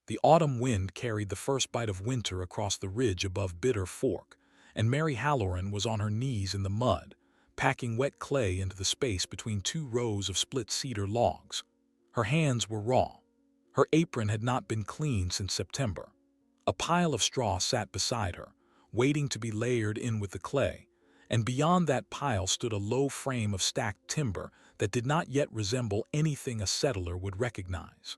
The autumn wind carried the first bite of winter across the ridge above Bitter Fork, and Mary Halloran was on her knees in the mud, packing wet clay into the space between two rows of split cedar logs. Her hands were raw. Her apron had not been cleaned since September. A pile of straw sat beside her, waiting to be layered in with the clay, and beyond that pile stood a low frame of stacked timber that did not yet resemble anything a settler would recognize.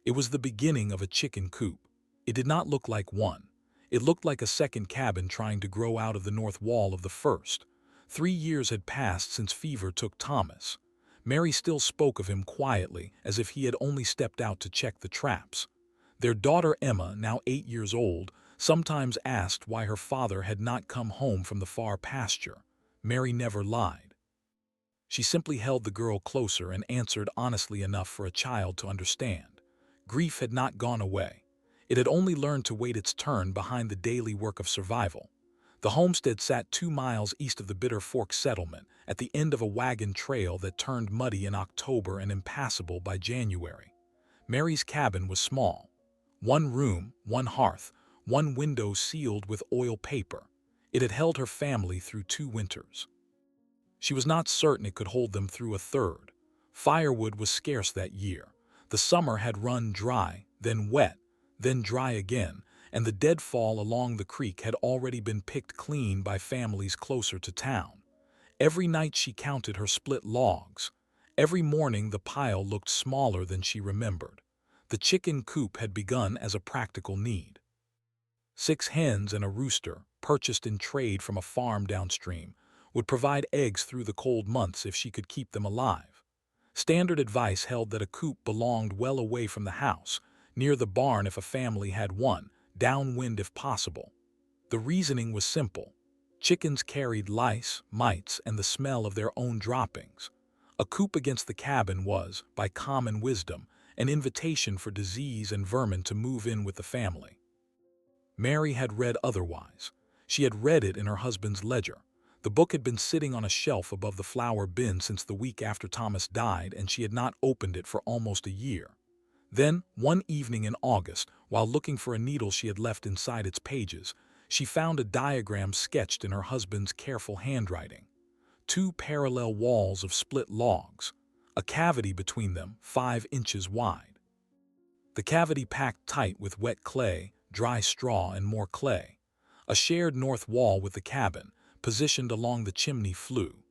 It was the beginning of a chicken coop. It did not look like one. It looked like a second cabin trying to grow out of the north wall of the first. 3 years had passed since fever took Thomas. Mary still spoke of him quietly, as if he had only stepped out to check the traps. Their daughter Emma, now 8 years old, sometimes asked why her father had not come home from the far pasture. Mary never lied. She simply held the girl closer and answered honestly enough for a child to understand. Grief had not gone away. It had only learned to wait its turn behind the daily work of survival. The homestead sat 2 miles east of the Bitter Fork settlement, at the end of a wagon trail that turned muddy in October and impassable by January. Mary's cabin was small. One room, one hearth, one window sealed with oil paper. It had held her family through 2 winters. She was not certain it could hold them through a third. Firewood was scarce that year. The summer had run dry, then wet, then dry again, and the deadfall along the creek had already been picked clean by families closer to town. Every night she counted her split logs. Every morning the pile looked smaller than she remembered. The chicken coop had begun as a practical need. 6 hens and a rooster, purchased in trade from a farm downstream, would provide eggs through the cold months if she could keep them alive. Standard advice held that a coop belonged well away from the house, near the barn if a family had one, downwind if possible. The reasoning was simple. Chickens carried lice, mites, and the smell of their own droppings. A coop against the cabin was, by common wisdom, an invitation for disease and vermin to move in with the family. Mary had read otherwise. She had read it in her husband's ledger. The book had been sitting on a shelf above the flour bin since the week after Thomas died, and she had not opened it for almost a year. Then, one evening in August, while looking for a needle she had left inside its pages, she found a diagram sketched in her husband's careful handwriting. 2 parallel walls of split logs, a cavity between them 5 inches wide. The cavity packed tight with wet clay, dry straw, and more clay. A shared north wall with the cabin, positioned along the chimney flue.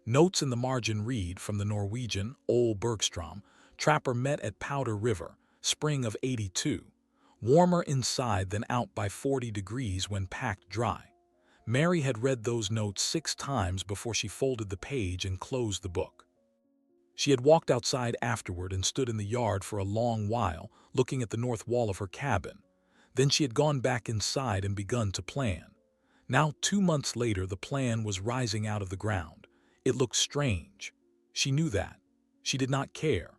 Notes in the margin read from the Norwegian, Ole Bergstrom, trapper met at Powder River, spring of '82. Warmer inside than out by 40 degrees when packed dry. Mary had read those notes 6 times before she folded the page and closed the book. She had walked outside afterward and stood in the yard for a long while, looking at the north wall of her cabin. Then she had gone back inside and begun to plan. Now, 2 months later, the plan was rising out of the ground. It looked strange. She knew that. She did not care.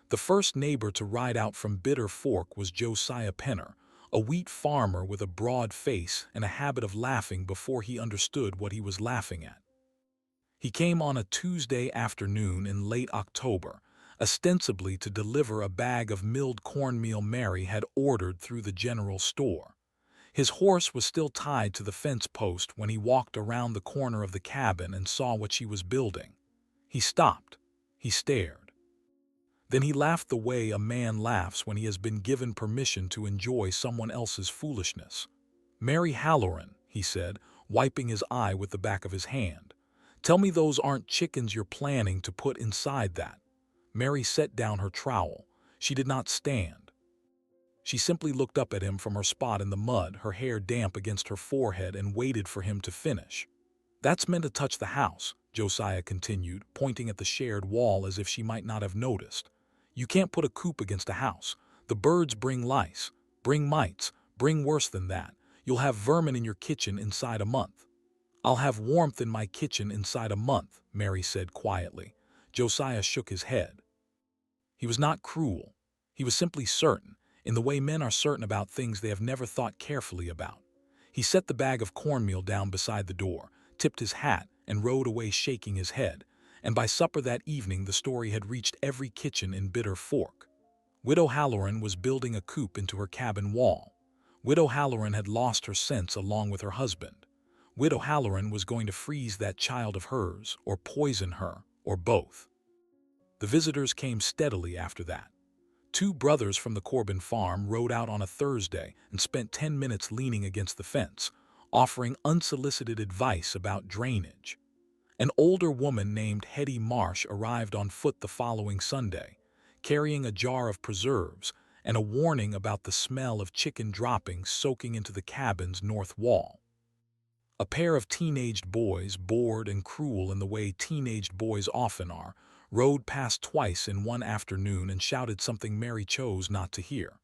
The first neighbor to ride out from Bitter Fork was Josiah Penner, a wheat farmer with a broad face and a habit of laughing before he understood what he was laughing at. He came on a Tuesday afternoon in late October, ostensibly to deliver a bag of milled cornmeal Mary had ordered through the general store. His horse was still tied to the fence post when he walked around the corner of the cabin and saw what she was building. He stopped. He stared. Then he laughed the way a man laughs when he has been given permission to enjoy someone else's foolishness. "Mary Halloran," he said, wiping his eye with the back of his hand. "Tell me those aren't chickens you're planning to put inside that." Mary set down her trowel. She did not stand. She simply looked up at him from her spot in the mud, her hair damp against her forehead, and waited for him to finish. "That's meant to touch the house," Josiah continued, pointing at the shared wall as if she might not have noticed. "You can't put a coop against a house. The birds bring lice, bring mites, bring worse than that. You'll have vermin in your kitchen inside a month." "I'll have warmth in my kitchen inside a month," Mary said quietly. Josiah shook his head. He was not cruel. He was simply certain, in the way men are certain about things they have never thought carefully about. He set the bag of cornmeal down beside the door, tipped his hat, and rode away shaking his head. And by supper that evening the story had reached every kitchen in Bitter Fork. Widow Halloran was building a coop into her cabin wall. Widow Halloran had lost her sense along with her husband. Widow Halloran was going to freeze that child of hers, or poison her, or both. The visitors came steadily after that. Two brothers from the Corbin farm rode out on a Thursday and spent 10 minutes leaning against the fence, offering unsolicited advice about drainage. An older woman named Hetty Marsh arrived on foot the following Sunday, carrying a jar of preserves and a warning about the smell of chicken droppings soaking into the cabin's north wall. A pair of teenaged boys, bored and cruel in the way teenaged boys often are, rode past twice in one afternoon and shouted something Mary chose not to hear.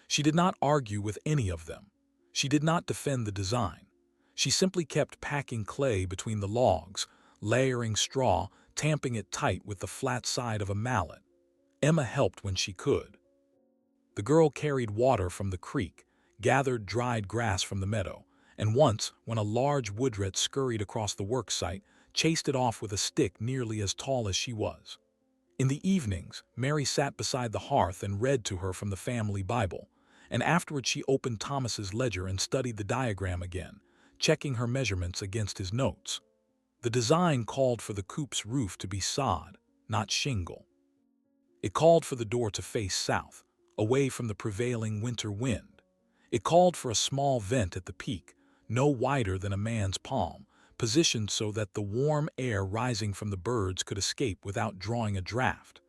She did not argue with any of them. She did not defend the design. She simply kept packing clay between the logs, layering straw, tamping it tight with the flat side of a mallet. Emma helped when she could. The girl carried water from the creek, gathered dried grass from the meadow, and once, when a large woodrat scurried across the work site, chased it off with a stick nearly as tall as she was. In the evenings, Mary sat beside the hearth and read to her from the family Bible, and afterward she opened Thomas's ledger and studied the diagram again, checking her measurements against his notes. The design called for the coop's roof to be sod, not shingle. It called for the door to face south, away from the prevailing winter wind. It called for a small vent at the peak, no wider than a man's palm, positioned so that the warm air rising from the birds could escape without drawing a draft.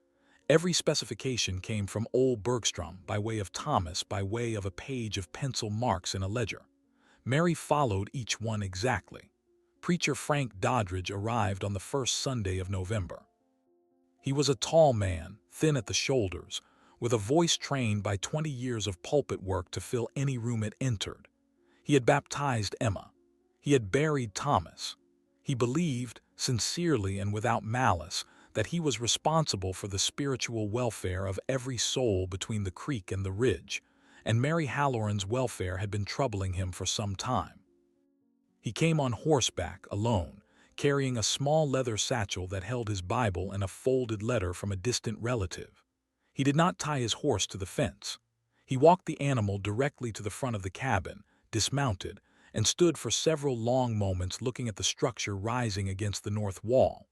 Every specification came from old Bergstrom by way of Thomas by way of a page of pencil marks in a ledger. Mary followed each one exactly. Preacher Frank Doddridge arrived on the first Sunday of November. He was a tall man, thin at the shoulders, with a voice trained by 20 years of pulpit work to fill any room it entered. He had baptized Emma. He had buried Thomas. He believed, sincerely and without malice, that he was responsible for the spiritual welfare of every soul between the creek and the ridge, and Mary Halloran's welfare had been troubling him for some time. He came on horseback, alone, carrying a small leather satchel that held his Bible and a folded letter from a distant relative. He did not tie his horse to the fence. He walked the animal directly to the front of the cabin, dismounted, and stood for several long moments looking at the structure rising against the north wall.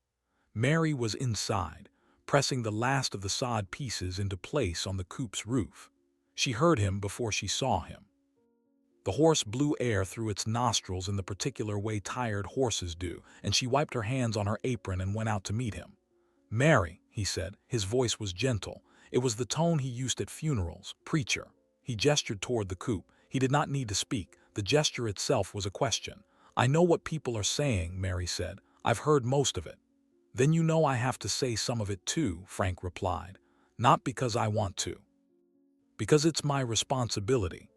Mary was inside, pressing the last of the sod pieces into place on the coop's roof. She heard him before she saw him. The horse blew air through its nostrils in the particular way tired horses do, and she wiped her hands on her apron and went out to meet him. "Mary," he said. His voice was gentle. It was the tone he used at funerals. "Preacher." He gestured toward the coop. He did not need to speak. The gesture itself was a question. "I know what people are saying," Mary said. "I've heard most of it." "Then you know I have to say some of it too," Frank replied. "Not because I want to. Because it's my responsibility."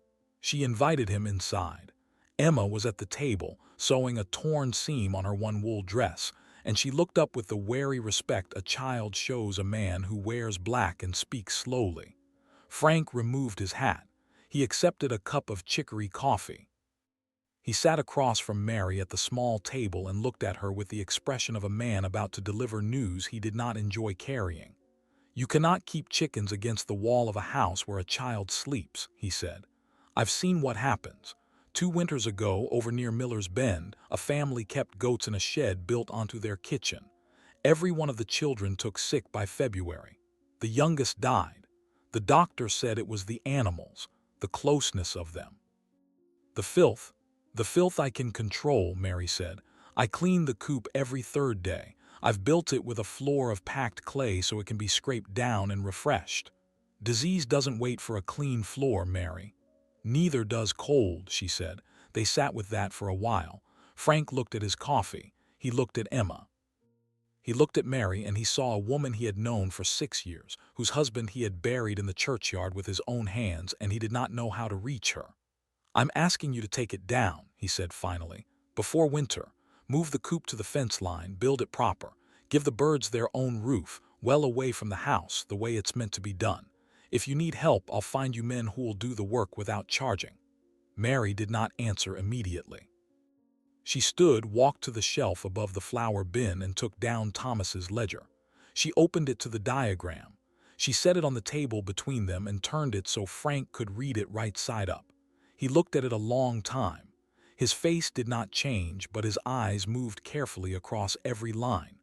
She invited him inside. Emma was at the table, sewing a torn seam on her one wool dress, and she looked up with the wary respect a child shows a man who wears black and speaks slowly. Frank removed his hat. He accepted a cup of chicory coffee. He sat across from Mary at the small table and looked at her with the expression of a man about to deliver news he did not enjoy carrying. "You cannot keep chickens against the wall of a house where a child sleeps," he said. "I've seen what happens. 2 winters ago, over near Miller's Bend, a family kept goats in a shed built onto their kitchen. Every one of the children took sick by February. The youngest died. The doctor said it was the animals, the closeness of them. The filth I can control," Mary said. "I clean the coop every 3rd day. I've built it with a floor of packed clay so it can be scraped down and refreshed. Disease doesn't wait for a clean floor, Mary." "Neither does cold," she said. They sat with that for a while. Frank looked at his coffee. He looked at Emma. He looked at Mary, and he saw a woman he had known for 6 years, whose husband he had buried in the churchyard with his own hands, and he did not know how to reach her. "I'm asking you to take it down," he said finally, "before winter. Move the coop to the fence line, build it proper. Give the birds their own roof, well away from the house, the way it's meant to be done. If you need help, I'll find you men who will do the work without charging." Mary did not answer immediately. She stood, walked to the shelf above the flour bin, and took down Thomas's ledger. She opened it to the diagram. She set it on the table between them and turned it so Frank could read it right side up. He looked at it a long time. His face did not change, but his eyes moved carefully across every line.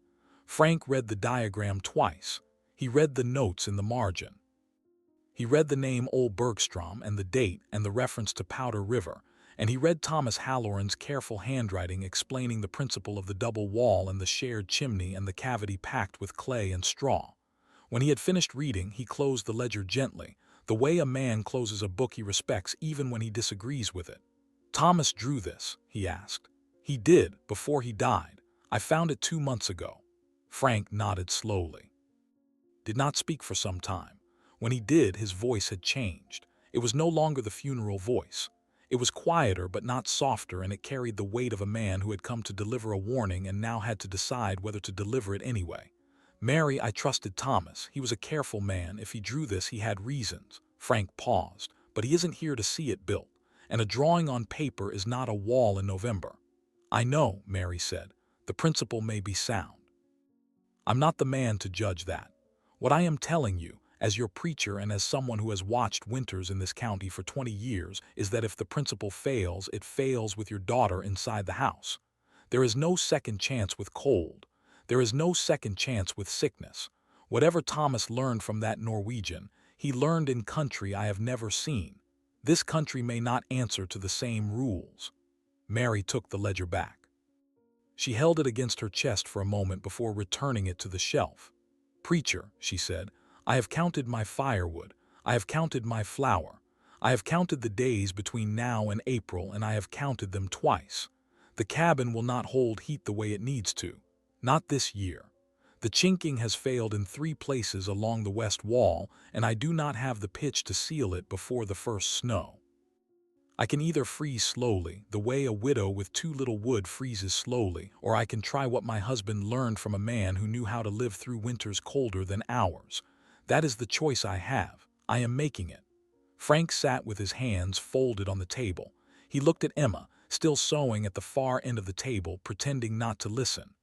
Frank read the diagram twice. He read the notes in the margin. He read the name Ole Bergstrom and the date and the reference to Powder River, and he read Thomas Halloran's careful handwriting explaining the principle of the double wall and the shared chimney and the cavity packed with clay and straw. When he had finished reading, he closed the ledger gently, the way a man closes a book he respects even when he disagrees with it. "Thomas drew this?" he asked. "He did, before he died. I found it 2 months ago." Frank nodded slowly. Did not speak for some time. When he did, his voice had changed. It was no longer the funeral voice. It was quieter but not softer, and it carried the weight of a man who had come to deliver a warning and now had to decide whether to deliver it anyway. "Mary, I trusted Thomas. He was a careful man. If he drew this, he had reasons." Frank paused. "But he isn't here to see it built. And a drawing on paper is not a wall in November." "I know," Mary said. "The principle may be sound. I'm not the man to judge that. What I am telling you, as your preacher and as someone who has watched winters in this county for 20 years, is that if the principle fails, it fails with your daughter inside the house. There is no second chance with cold. There is no second chance with sickness. Whatever Thomas learned from that Norwegian, he learned in country I have never seen. This country may not answer to the same rules." Mary took the ledger back. She held it against her chest for a moment before returning it to the shelf. "Preacher," she said, "I have counted my firewood. I have counted my flour. I have counted the days between now and April, and I have counted them twice. The cabin will not hold heat the way it needs to. Not this year. The chinking has failed in 3 places along the west wall, and I do not have the pitch to seal it before the first snow. I can either freeze slowly, the way a widow with too little wood freezes slowly, or I can try what my husband learned from a man who knew how to live through winters colder than ours. That is the choice I have. I am making it." Frank sat with his hands folded on the table. He looked at Emma, still sewing at the far end of the table, pretending not to listen.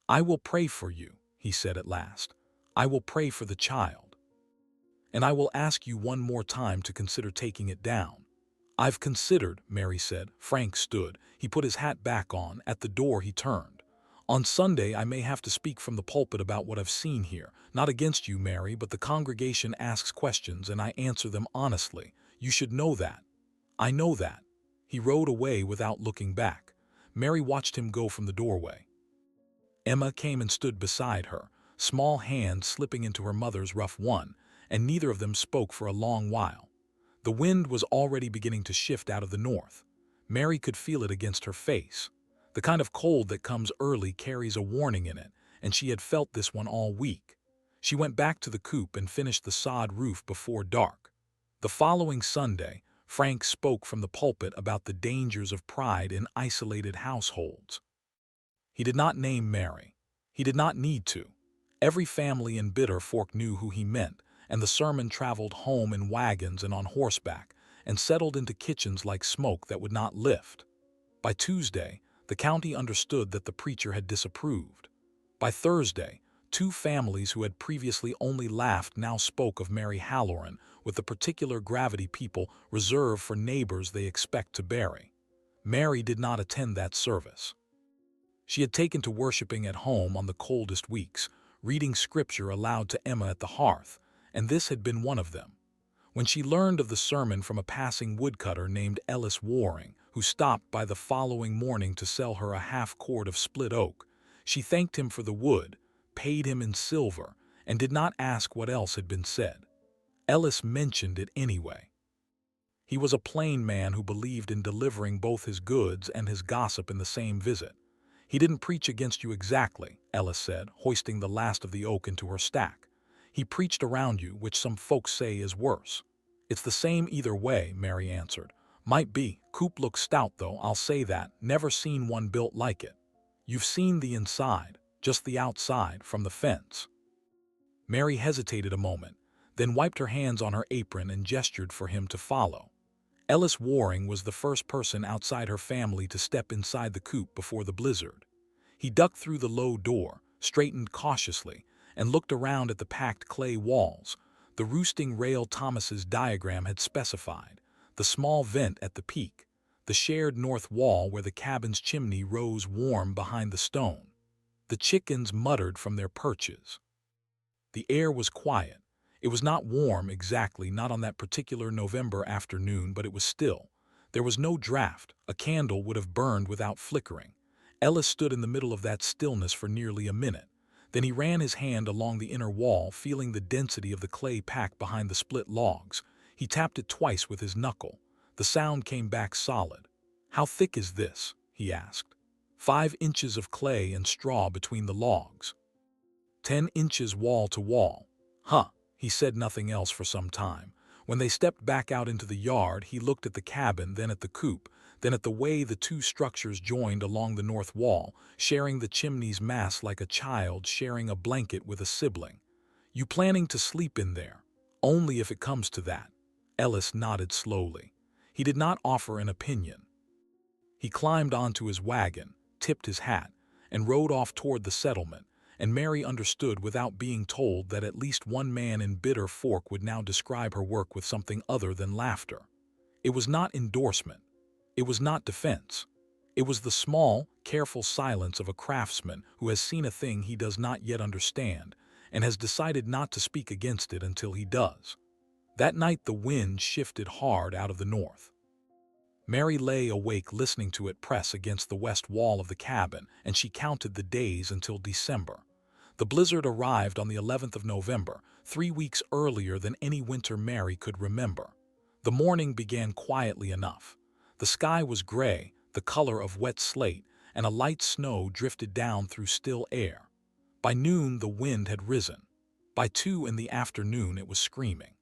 "I will pray for you," he said at last. "I will pray for the child. And I will ask you one more time to consider taking it down." "I've considered," Mary said. Frank stood. He put his hat back on. At the door he turned. "On Sunday I may have to speak from the pulpit about what I've seen here. Not against you, Mary, but the congregation asks questions and I answer them honestly. You should know that." "I know that." He rode away without looking back. Mary watched him go from the doorway. Emma came and stood beside her, small hand slipping into her mother's rough one, and neither of them spoke for a long while. The wind was already beginning to shift out of the north. Mary could feel it against her face. The kind of cold that comes early carries a warning in it, and she had felt this one all week. She went back to the coop and finished the sod roof before dark. The following Sunday, Frank spoke from the pulpit about the dangers of pride in isolated households. He did not name Mary. He did not need to. Every family in Bitter Fork knew who he meant, and the sermon traveled home in wagons and on horseback, and settled into kitchens like smoke that would not lift. By Tuesday, the county understood that the preacher had disapproved. By Thursday, 2 families who had previously only laughed now spoke of Mary Halloran with the particular gravity people reserve for neighbors they expect to bury. Mary did not attend that service. She had taken to worshiping at home on the coldest weeks, reading scripture aloud to Emma at the hearth, and this had been one of them. When she learned of the sermon from a passing woodcutter named Ellis Waring, who stopped by the following morning to sell her a half-cord of split oak, she thanked him for the wood, paid him in silver, and did not ask what else had been said. Ellis mentioned it anyway. He was a plain man who believed in delivering both his goods and his gossip in the same visit. "He didn't preach against you exactly," Ellis said, hoisting the last of the oak into her stack. "He preached around you, which some folks say is worse." "It's the same either way," Mary answered. "Might be. Coop looks stout though, I'll say that. Never seen one built like it." "You've seen the inside, just the outside, from the fence." Mary hesitated a moment, then wiped her hands on her apron and gestured for him to follow. Ellis Waring was the first person outside her family to step inside the coop before the blizzard. He ducked through the low door, straightened cautiously, and looked around at the packed clay walls, the roosting rail Thomas's diagram had specified, the small vent at the peak, the shared north wall where the cabin's chimney rose warm behind the stone. The chickens muttered from their perches. The air was quiet. It was not warm exactly, not on that particular November afternoon, but it was still. There was no draft. A candle would have burned without flickering. Ellis stood in the middle of that stillness for nearly a minute. Then he ran his hand along the inner wall, feeling the density of the clay pack behind the split logs. He tapped it twice with his knuckle. The sound came back solid. "How thick is this?" he asked. 5 inches of clay and straw between the logs. 10 inches wall to wall. Huh. He said nothing else for some time. When they stepped back out into the yard, he looked at the cabin, then at the coop, then at the way the two structures joined along the north wall, sharing the chimney's mass like a child sharing a blanket with a sibling. "You planning to sleep in there?" "Only if it comes to that." Ellis nodded slowly. He did not offer an opinion. He climbed onto his wagon, tipped his hat, and rode off toward the settlement, and Mary understood without being told that at least one man in Bitter Fork would now describe her work with something other than laughter. It was not endorsement. It was not defense. It was the small, careful silence of a craftsman who has seen a thing he does not yet understand and has decided not to speak against it until he does. That night the wind shifted hard out of the north. Mary lay awake listening to it press against the west wall of the cabin, and she counted the days until December. The blizzard arrived on the 11th of November, 3 weeks earlier than any winter Mary could remember. The morning began quietly enough. The sky was gray, the color of wet slate, and a light snow drifted down through still air. By noon the wind had risen. By 2 in the afternoon it was screaming.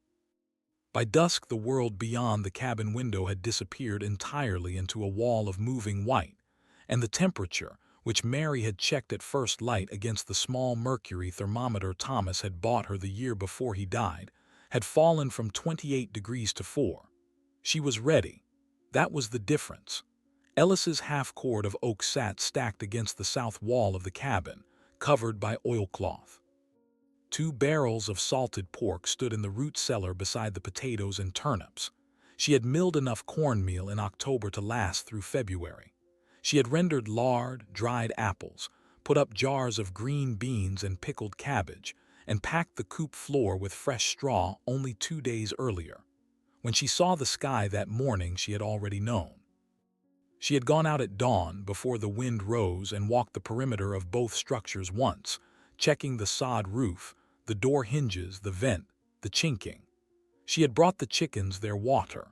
By dusk the world beyond the cabin window had disappeared entirely into a wall of moving white, and the temperature, which Mary had checked at first light against the small mercury thermometer Thomas had bought her the year before he died, had fallen from 28 degrees to 4. She was ready. That was the difference. Ellis's half-cord of oak sat stacked against the south wall of the cabin, covered by oilcloth. 2 barrels of salted pork stood in the root cellar beside the potatoes and turnips. She had milled enough cornmeal in October to last through February. She had rendered lard, dried apples, put up jars of green beans and pickled cabbage, and packed the coop floor with fresh straw only 2 days earlier. When she saw the sky that morning, she had already known. She had gone out at dawn before the wind rose and walked the perimeter of both structures once, checking the sod roof, the door hinges, the vent, the chinking. She had brought the chickens their water.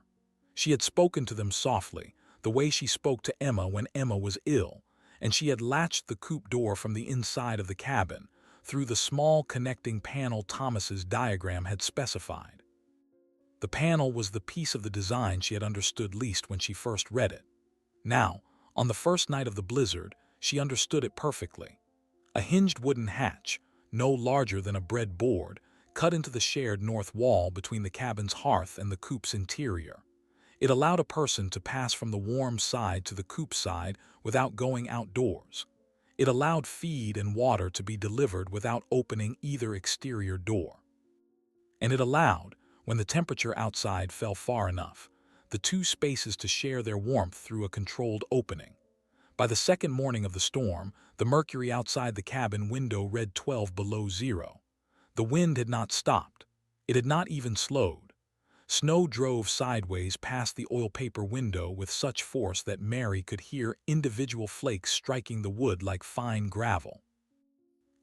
She had spoken to them softly, the way she spoke to Emma when Emma was ill, and she had latched the coop door from the inside of the cabin, through the small connecting panel Thomas's diagram had specified. The panel was the piece of the design she had understood least when she first read it. Now, on the first night of the blizzard, she understood it perfectly. A hinged wooden hatch, no larger than a bread board, cut into the shared north wall between the cabin's hearth and the coop's interior. It allowed a person to pass from the warm side to the coop side without going outdoors. It allowed feed and water to be delivered without opening either exterior door. And it allowed, when the temperature outside fell far enough, the 2 spaces to share their warmth through a controlled opening. By the second morning of the storm, the mercury outside the cabin window read 12 below zero. The wind had not stopped. It had not even slowed. Snow drove sideways past the oil-paper window with such force that Mary could hear individual flakes striking the wood like fine gravel.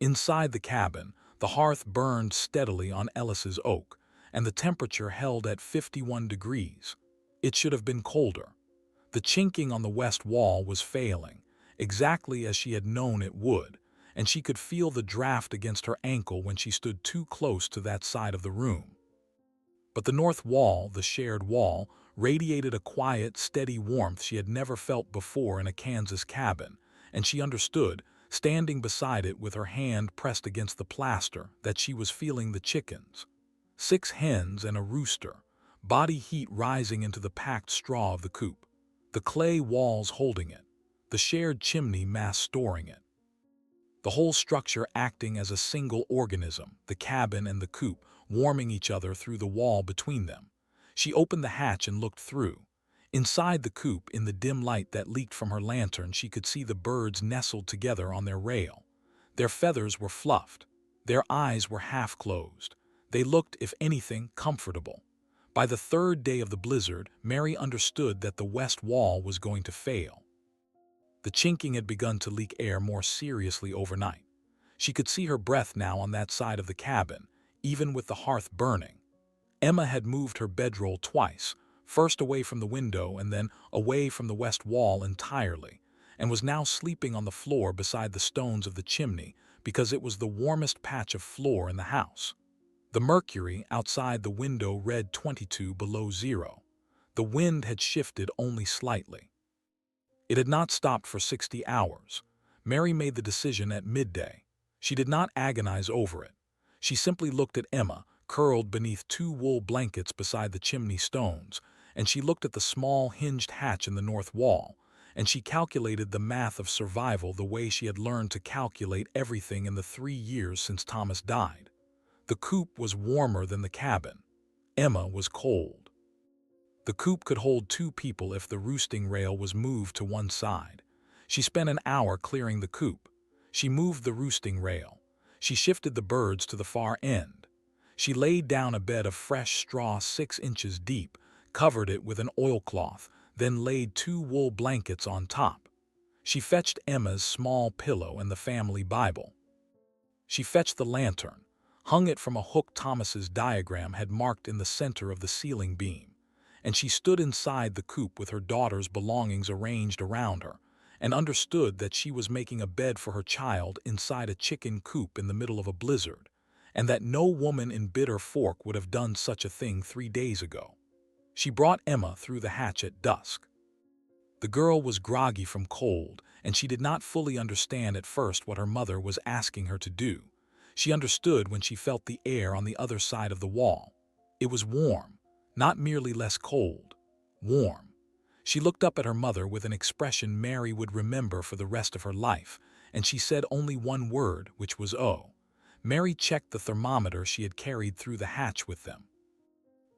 Inside the cabin, the hearth burned steadily on Ellis's oak, and the temperature held at 51 degrees. It should have been colder. The chinking on the west wall was failing, exactly as she had known it would, and she could feel the draft against her ankle when she stood too close to that side of the room. But the north wall, the shared wall, radiated a quiet, steady warmth she had never felt before in a Kansas cabin, and she understood, standing beside it with her hand pressed against the plaster, that she was feeling the chickens. 6 hens and a rooster, body heat rising into the packed straw of the coop. The clay walls holding it, the shared chimney mass storing it. The whole structure acting as a single organism, the cabin and the coop, warming each other through the wall between them. She opened the hatch and looked through. Inside the coop, in the dim light that leaked from her lantern, she could see the birds nestled together on their rail. Their feathers were fluffed. Their eyes were half closed. They looked, if anything, comfortable. By the third day of the blizzard, Mary understood that the west wall was going to fail. The chinking had begun to leak air more seriously overnight. She could see her breath now on that side of the cabin, even with the hearth burning. Emma had moved her bedroll twice, first away from the window and then away from the west wall entirely, and was now sleeping on the floor beside the stones of the chimney because it was the warmest patch of floor in the house. The mercury outside the window read 22 below zero. The wind had shifted only slightly. It had not stopped for 60 hours. Mary made the decision at midday. She did not agonize over it. She simply looked at Emma, curled beneath 2 wool blankets beside the chimney stones, and she looked at the small hinged hatch in the north wall, and she calculated the math of survival the way she had learned to calculate everything in the 3 years since Thomas died. The coop was warmer than the cabin. Emma was cold. The coop could hold 2 people if the roosting rail was moved to one side. She spent an hour clearing the coop. She moved the roosting rail. She shifted the birds to the far end. She laid down a bed of fresh straw 6 inches deep, covered it with an oilcloth, then laid 2 wool blankets on top. She fetched Emma's small pillow and the family Bible. She fetched the lantern, hung it from a hook Thomas's diagram had marked in the center of the ceiling beam, and she stood inside the coop with her daughter's belongings arranged around her, and understood that she was making a bed for her child inside a chicken coop in the middle of a blizzard, and that no woman in Bitter Fork would have done such a thing 3 days ago. She brought Emma through the hatch at dusk. The girl was groggy from cold, and she did not fully understand at first what her mother was asking her to do. She understood when she felt the air on the other side of the wall. It was warm, not merely less cold, warm. She looked up at her mother with an expression Mary would remember for the rest of her life, and she said only one word, which was "oh." Mary checked the thermometer she had carried through the hatch with them.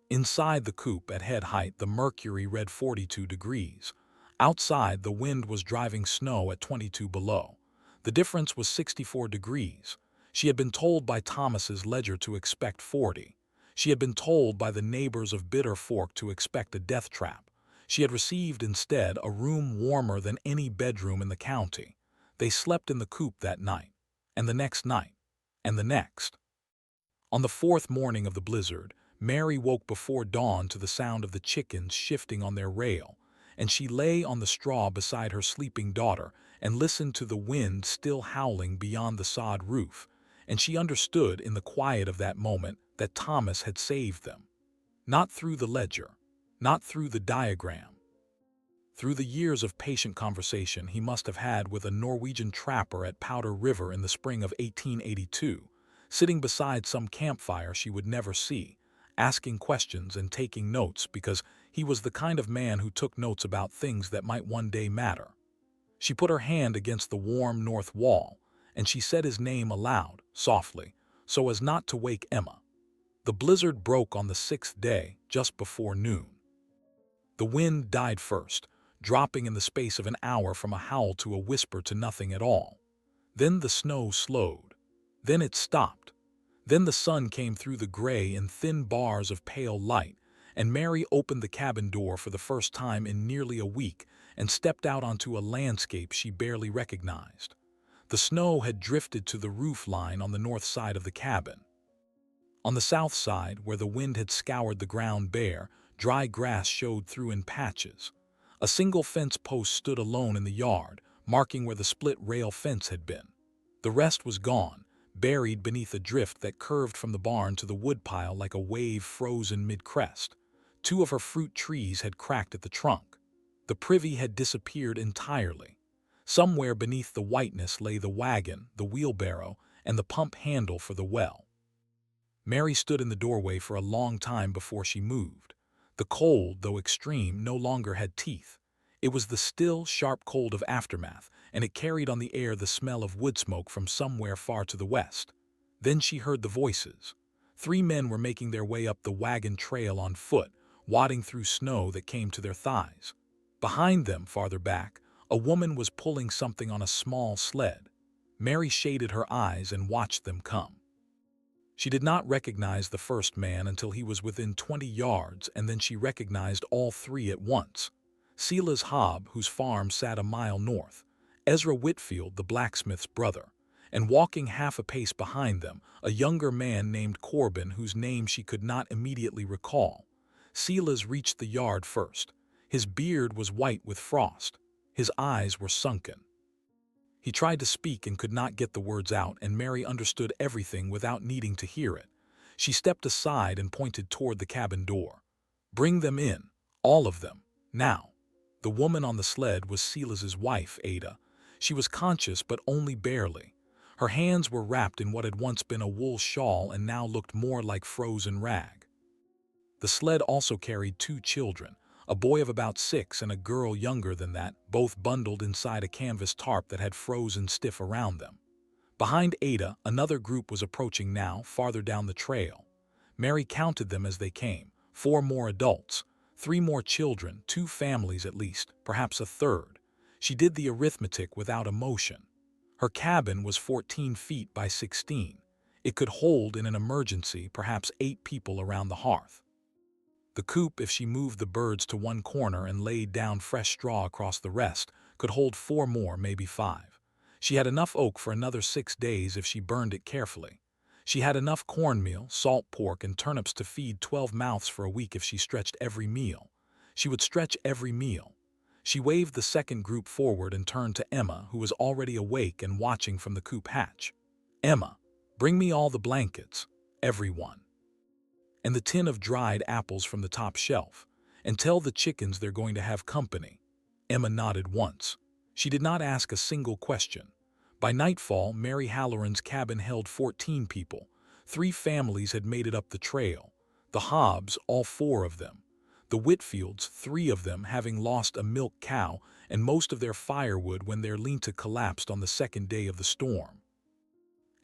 Inside the coop at head height, the mercury read 42 degrees. Outside, the wind was driving snow at 22 below. The difference was 64 degrees. She had been told by Thomas's ledger to expect 40. She had been told by the neighbors of Bitter Fork to expect a death trap. She had received instead a room warmer than any bedroom in the county. They slept in the coop that night, and the next night, and the next. On the 4th morning of the blizzard, Mary woke before dawn to the sound of the chickens shifting on their rail, and she lay on the straw beside her sleeping daughter and listened to the wind still howling beyond the sod roof, and she understood in the quiet of that moment that Thomas had saved them. Not through the ledger, not through the diagram. Through the years of patient conversation he must have had with a Norwegian trapper at Powder River in the spring of 1882, sitting beside some campfire she would never see, asking questions and taking notes because he was the kind of man who took notes about things that might one day matter. She put her hand against the warm north wall, and she said his name aloud, softly, so as not to wake Emma. The blizzard broke on the 6th day, just before noon. The wind died first, dropping in the space of an hour from a howl to a whisper to nothing at all. Then the snow slowed. Then it stopped. Then the sun came through the gray in thin bars of pale light, and Mary opened the cabin door for the first time in nearly a week and stepped out onto a landscape she barely recognized. The snow had drifted to the roof line on the north side of the cabin. On the south side, where the wind had scoured the ground bare, dry grass showed through in patches. A single fence post stood alone in the yard, marking where the split rail fence had been. The rest was gone, buried beneath a drift that curved from the barn to the woodpile like a wave frozen mid-crest. 2 of her fruit trees had cracked at the trunk. The privy had disappeared entirely. Somewhere beneath the whiteness lay the wagon, the wheelbarrow, and the pump handle for the well. Mary stood in the doorway for a long time before she moved. The cold, though extreme, no longer had teeth. It was the still, sharp cold of aftermath, and it carried on the air the smell of wood smoke from somewhere far to the west. Then she heard the voices. 3 men were making their way up the wagon trail on foot, wading through snow that came to their thighs. Behind them, farther back, a woman was pulling something on a small sled. Mary shaded her eyes and watched them come. She did not recognize the first man until he was within 20 yards, and then she recognized all 3 at once. Silas Hobb, whose farm sat a mile north, Ezra Whitfield, the blacksmith's brother, and walking half a pace behind them, a younger man named Corbin, whose name she could not immediately recall. Silas reached the yard first. His beard was white with frost. His eyes were sunken. He tried to speak and could not get the words out, and Mary understood everything without needing to hear it. She stepped aside and pointed toward the cabin door. "Bring them in, all of them, now." The woman on the sled was Silas's wife, Ada. She was conscious, but only barely. Her hands were wrapped in what had once been a wool shawl and now looked more like frozen rag. The sled also carried 2 children, a boy of about 6 and a girl younger than that, both bundled inside a canvas tarp that had frozen stiff around them. Behind Ada, another group was approaching now, farther down the trail. Mary counted them as they came: 4 more adults, 3 more children, 2 families at least, perhaps a third. She did the arithmetic without emotion. Her cabin was 14 feet by 16. It could hold, in an emergency, perhaps 8 people around the hearth. The coop, if she moved the birds to one corner and laid down fresh straw across the rest, could hold 4 more, maybe 5. She had enough oak for another 6 days if she burned it carefully. She had enough cornmeal, salt pork, and turnips to feed 12 mouths for a week if she stretched every meal. She would stretch every meal. She waved the second group forward and turned to Emma, who was already awake and watching from the coop hatch. "Emma, bring me all the blankets, everyone. And the tin of dried apples from the top shelf. And tell the chickens they're going to have company." Emma nodded once. She did not ask a single question. By nightfall, Mary Halloran's cabin held 14 people. 3 families had made it up the trail. The Hobbs, all 4 of them. The Whitfields, 3 of them, having lost a milk cow and most of their firewood when their linta collapsed on the second day of the storm.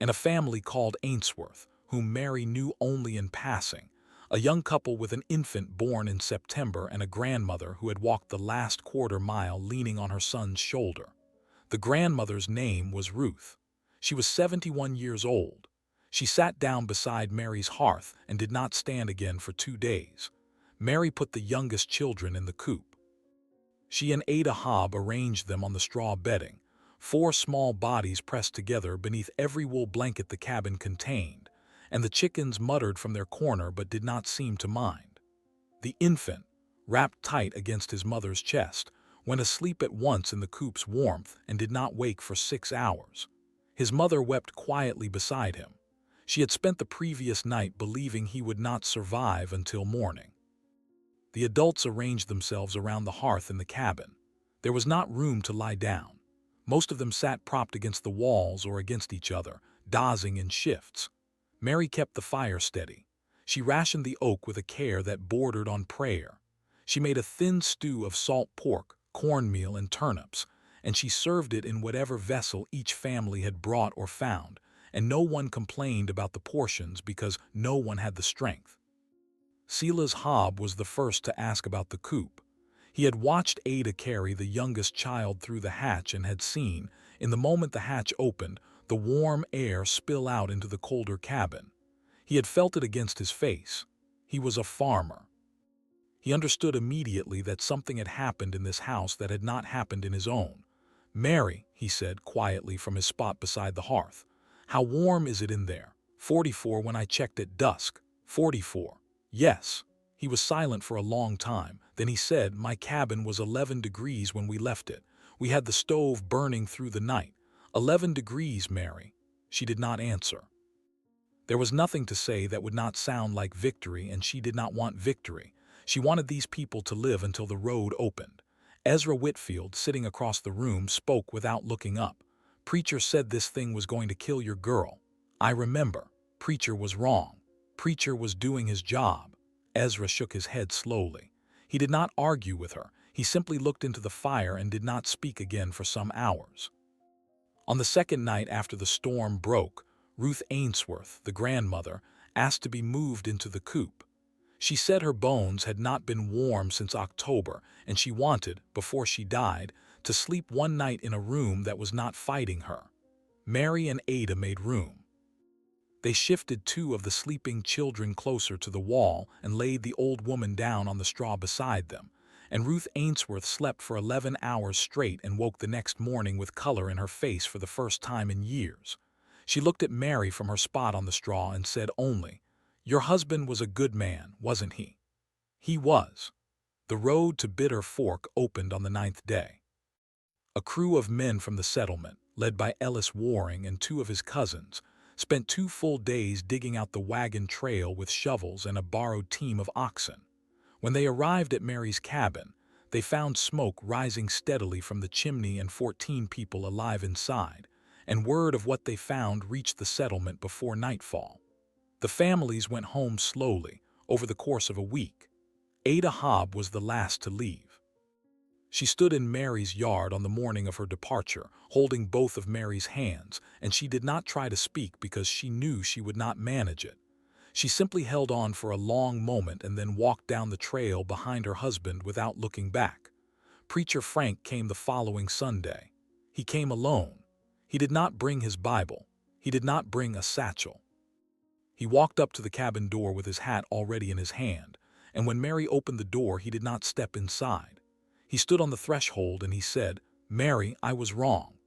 And a family called Ainsworth, whom Mary knew only in passing, a young couple with an infant born in September and a grandmother who had walked the last quarter mile leaning on her son's shoulder. The grandmother's name was Ruth. She was 71 years old. She sat down beside Mary's hearth and did not stand again for 2 days. Mary put the youngest children in the coop. She and Ada Hobb arranged them on the straw bedding, 4 small bodies pressed together beneath every wool blanket the cabin contained, and the chickens muttered from their corner but did not seem to mind. The infant, wrapped tight against his mother's chest, went asleep at once in the coop's warmth and did not wake for 6 hours. His mother wept quietly beside him. She had spent the previous night believing he would not survive until morning. The adults arranged themselves around the hearth in the cabin. There was not room to lie down. Most of them sat propped against the walls or against each other, dozing in shifts. Mary kept the fire steady. She rationed the oak with a care that bordered on prayer. She made a thin stew of salt pork, cornmeal, and turnips, and she served it in whatever vessel each family had brought or found, and no one complained about the portions because no one had the strength. Silas Hobb was the first to ask about the coop. He had watched Ada carry the youngest child through the hatch and had seen, in the moment the hatch opened, the warm air spill out into the colder cabin. He had felt it against his face. He was a farmer. He understood immediately that something had happened in this house that had not happened in his own. "Mary," he said quietly from his spot beside the hearth, "how warm is it in there?" 44 when I checked at dusk. 44. Yes. He was silent for a long time. Then he said, "My cabin was 11 degrees when we left it. We had the stove burning through the night. 11 degrees, Mary." She did not answer. There was nothing to say that would not sound like victory, and she did not want victory. She wanted these people to live until the road opened. Ezra Whitfield, sitting across the room, spoke without looking up. "Preacher said this thing was going to kill your girl. I remember. Preacher was wrong. Preacher was doing his job." Ezra shook his head slowly. He did not argue with her. He simply looked into the fire and did not speak again for some hours. On the second night after the storm broke, Ruth Ainsworth, the grandmother, asked to be moved into the coop. She said her bones had not been warm since October, and she wanted, before she died, to sleep one night in a room that was not fighting her. Mary and Ada made room. They shifted two of the sleeping children closer to the wall and laid the old woman down on the straw beside them, and Ruth Ainsworth slept for 11 hours straight and woke the next morning with color in her face for the first time in years. She looked at Mary from her spot on the straw and said only, "Your husband was a good man, wasn't he?" He was. The road to Bitter Fork opened on the 9th day. A crew of men from the settlement, led by Ellis Waring and two of his cousins, spent 2 full days digging out the wagon trail with shovels and a borrowed team of oxen. When they arrived at Mary's cabin, they found smoke rising steadily from the chimney and 14 people alive inside, and word of what they found reached the settlement before nightfall. The families went home slowly, over the course of a week. Ada Hobb was the last to leave. She stood in Mary's yard on the morning of her departure, holding both of Mary's hands, and she did not try to speak because she knew she would not manage it. She simply held on for a long moment and then walked down the trail behind her husband without looking back. Preacher Frank came the following Sunday. He came alone. He did not bring his Bible. He did not bring a satchel. He walked up to the cabin door with his hat already in his hand, and when Mary opened the door, he did not step inside. He stood on the threshold and he said, "Mary, I was wrong.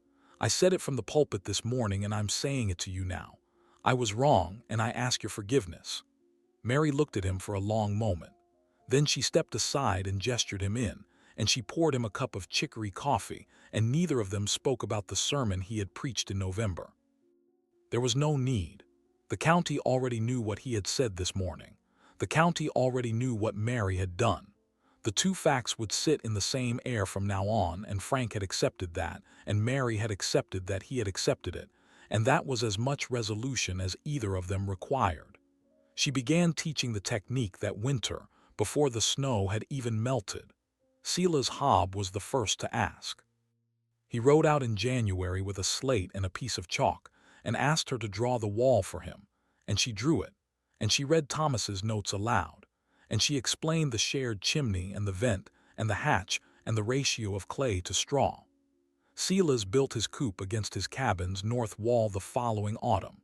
I said it from the pulpit this morning and I'm saying it to you now. I was wrong and I ask your forgiveness." Mary looked at him for a long moment. Then she stepped aside and gestured him in, and she poured him a cup of chicory coffee, and neither of them spoke about the sermon he had preached in November. There was no need. The county already knew what he had said this morning. The county already knew what Mary had done. The two facts would sit in the same air from now on, and Frank had accepted that, and Mary had accepted that he had accepted it, and that was as much resolution as either of them required. She began teaching the technique that winter, before the snow had even melted. Silas Hobb was the first to ask. He rode out in January with a slate and a piece of chalk, and asked her to draw the wall for him, and she drew it, and she read Thomas's notes aloud, and she explained the shared chimney and the vent and the hatch and the ratio of clay to straw. Silas built his coop against his cabin's north wall the following autumn.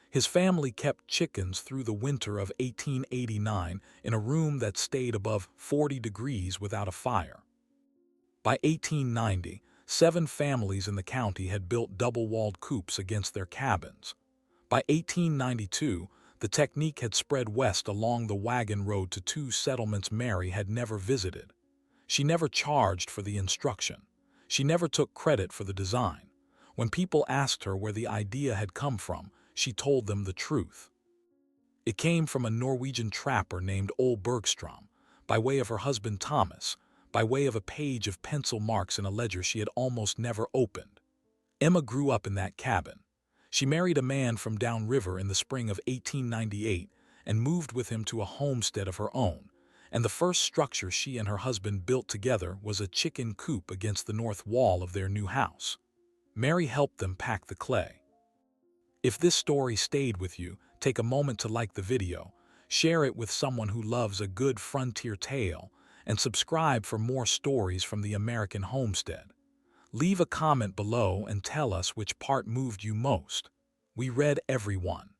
His family kept chickens through the winter of 1889 in a room that stayed above 40 degrees without a fire. By 1890, 7 families in the county had built double-walled coops against their cabins. By 1892, the technique had spread west along the wagon road to 2 settlements Mary had never visited. She never charged for the instruction. She never took credit for the design. When people asked her where the idea had come from, she told them the truth. It came from a Norwegian trapper named Ole Bergstrom, by way of her husband Thomas, by way of a page of pencil marks in a ledger she had almost never opened. Emma grew up in that cabin. She married a man from downriver in the spring of 1898 and moved with him to a homestead of her own, and the first structure she and her husband built together was a chicken coop against the north wall of their new house. Mary helped them pack the clay. If this story stayed with you, take a moment to like the video, share it with someone who loves a good frontier tale, and subscribe for more stories from the American homestead. Leave a comment below and tell us which part moved you most. We read every one.